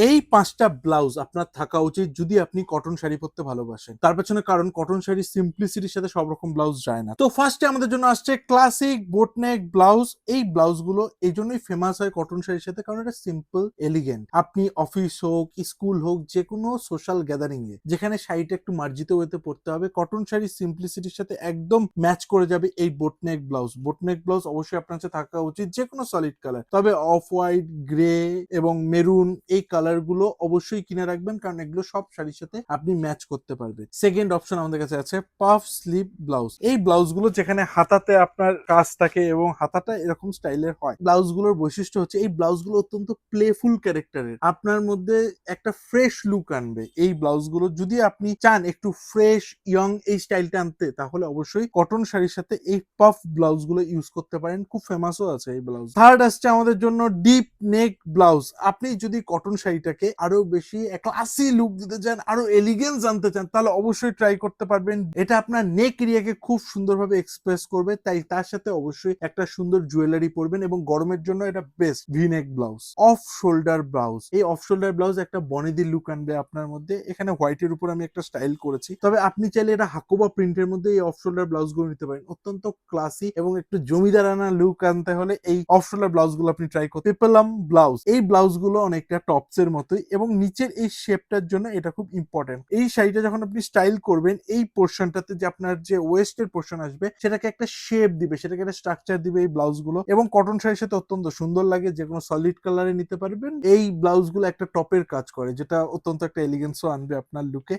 এই 5টা ব্লাউজ আপনার থাকা উচিত যদি আপনি কটন শাড়ি পরতে ভালোবাসেন। তার পেছনে কারণ কটন শাড়ির সিম্পলিসিটির সাথে সব রকম ব্লাউজ যায় না। তো ফার্স্টে আমাদের জন্য আসছে ক্লাসিক বোটনেক ব্লাউজ। এই ব্লাউজগুলো এই জন্যই ফেমাস হয় কটন শাড়ির সাথে, কারণ এটা সিম্পল এলিগেন্ট। আপনি অফিস হোক, স্কুল হোক, যে কোনো সোশ্যাল গ্যাদারিং এ যেখানে শাড়িটা একটু মার্জিত ওয়েতে পরতে হবে, কটন শাড়ির সিম্পলিসিটির সাথে একদম ম্যাচ করে যাবে এই বোটনেক ব্লাউজ। বোটনেক ব্লাউজ অবশ্যই আপনার কাছে থাকা উচিত যে কোনো সলিড কালার, তবে অফ হোয়াইট, গ্রে এবং মেরুন এই কালার গুলো অবশ্যই কিনে রাখবেন, কারণ এগুলো সব শাড়ির সাথে আপনি ম্যাচ করতে পারবেন। সেকেন্ড অপশন আমাদের কাছে আছে পাফ স্লিভ ব্লাউজ। এই ব্লাউজ গুলো যেখানে হাতাতে আপনার কাজ থাকে এবং হাতাটা এরকম স্টাইলের হয়। ব্লাউজ গুলোর বৈশিষ্ট্য হচ্ছে এই ব্লাউজ গুলো অত্যন্ত প্লেফুল ক্যারেক্টারের, আপনার মধ্যে একটা ফ্রেশ লুক আনবে এই ব্লাউজ গুলো। যদি আপনি চান একটু ফ্রেশ ইয়ং এই স্টাইলটা আনতে, তাহলে অবশ্যই কটন শাড়ির সাথে এই পাফ ব্লাউজ গুলো ইউজ করতে পারেন, খুব ফেমাসও আছে এই ব্লাউজ। থার্ড আসছে আমাদের জন্য ডিপ নেক ব্লাউজ। আপনি যদি কটন শাড়িটাকে আরো বেশি ক্লাসি লুক দিতে চান, আরো এলিগেন্স আনতে চান, তাহলে অবশ্যই ট্রাই করতে পারবেন। এটা আপনার নেক এরিয়াকে খুব সুন্দরভাবে এক্সপ্রেস করবে, তাই তার সাথে অবশ্যই একটা সুন্দর জুয়েলারি পরবেন, এবং গরমের জন্য এটা বেস্ট। ভি নেক ব্লাউজ, অফ শোল্ডার ব্লাউজ। এই অফ শোল্ডার ব্লাউজ একটা বনেদি লুক আনবে আপনার মধ্যে। এখানে হোয়াইটের উপর আমি একটা স্টাইল করেছি, তবে আপনি চাইলে এটা হাকোবা প্রিন্টের মধ্যে এই অফ শোল্ডার ব্লাউজ গুলো নিতে পারেন। অত্যন্ত ক্লাসি এবং একটু জমিদারানা লুক আনতে হলে এই অফ শোল্ডার ব্লাউজ গুলো আপনি ট্রাই করতে। পেপেলাম ব্লাউজ, এই ব্লাউজ গুলো অনেকটা টপস এর মতোই, এবং নিচের এই শেপটার জন্য এটা খুব ইম্পর্টেন্ট। এই শাড়িটা যখন আপনি স্টাইল করবেন, এই পোর্শনটাতে যে আপনার যে ওয়েস্টের পোর্শন আসবে, সেটাকে একটা শেপ দিবে, সেটাকে একটা স্ট্রাকচার দিবে এই ব্লাউজ গুলো, এবং কটন শাড়ির সাথে অত্যন্ত সুন্দর লাগে। যে কোনো সলিড কালারে নিতে পারবেন। এই ব্লাউজ গুলো একটা টপের কাজ করে, যেটা অত্যন্ত একটা এলিগেন্সও আনবে আপনার লুকে।